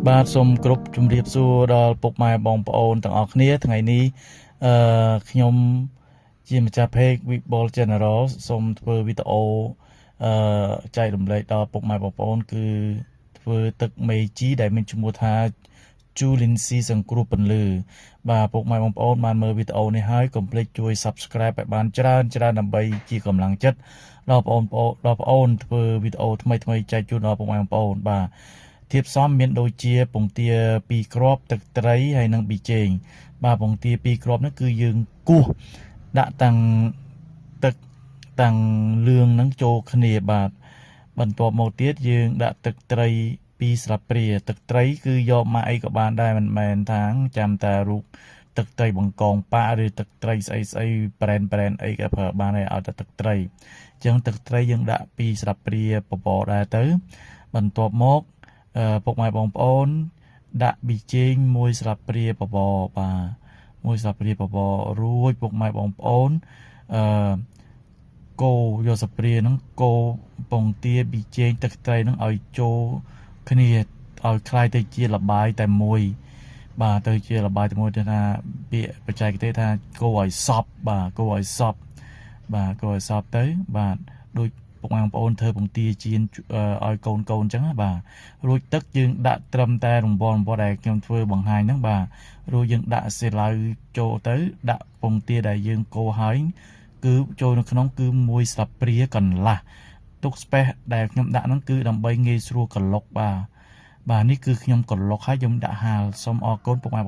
បាទសូមគ្រប់ជម្រាបសួរដល់ពុកម៉ែបងប្អូនទាំងអស់គ្នាថ្ងៃនេះខ្ញុំជាម្ចាស់ page Webull General សូមធ្វើវីដេអូចែករំលែកដល់ពុកម៉ែបងប្អូនគឺធ្វើទឹកមេជីដែលមានឈ្មោះថាជូលីនស៊ីសង្គ្រោះពន្លឺបាទពុកម៉ែបងប្អូនបានមើលវីដេអូនេះហើយកុំភ្លេចជួយ Subscribe ឲ្យបានច្រើនដើម្បីជាកម្លាំងចិត្តដល់បងប្អូនធ្វើវីដេអូថ្មីចែកជូនដល់ពុកម៉ែបងប្អូនបាទធៀបសមមានដូចជាពងទា2គ្រាប់ទឹកត្រីហើយនិងប៊ីចេងបាទពងទា2គ្រាប់នេះគឺយើងគោះដាក់តាំងទឹកតាំងលឿងនឹងចូលគ្នាបាទបន្ទាប់មកទៀតយើងដាក់ទឹកត្រី2ស្លាបព្រាទឹកត្រីគឺយកមកអីក៏បានដែរមិនមែនថាចាំតែរូបទឹកត្រីបង្កងប៉ាឬទឹកត្រីស្អីប្រេនអីក៏ប្រើបានដែរឲ្យតែទឹកត្រីអញ្ចឹងទឹកត្រីយើងដាក់2ស្លាបព្រាបបរដែរទៅបន្ទាប់មកពុកម៉ែបងប្អូនដាក់ប៊ីចេង1ស្លាបព្រាបបរបាទ1ស្លាបព្រាបបររួចពុកម៉ែបងប្អូនកូរយកស្លាបព្រាហ្នឹងកូរពងទាប៊ីចេងទឹកត្រីហ្នឹងឲ្យចូលគ្នាឲ្យคล้ายទៅជាល្បាយតែមួយបាទទៅជាល្បាយតែមួយទៅថាពាក្យបច្ចេកទេសថាកូរឲ្យសព្វបាទកូរឲ្យសព្វបាទកូរឲ្យសព្វទៅបាទដូចពុកម៉ែបងប្អូនធ្វើពងទាចៀនឲ្យកូនអញ្ចឹងបាទរួចទឹកយើងដាក់ត្រឹមតែរង្វាស់ដែលខ្ញុំធ្វើបង្ហាញហ្នឹងបាទរួចយើងដាក់សេឡៅចូលទៅដាក់ពងទាដែលយើងកូរហើយគឺចូលនៅក្នុងគឺ1ស្លាបព្រាកន្លះទុកស្ពេសដែលខ្ញុំដាក់ហ្នឹងគឺដើម្បីងាយស្រួលក្លុកបាទនេះគឺខ្ញុំក្លុកហើយខ្ញុំដាក់ហាលសូមអរគុណពុកម៉ែ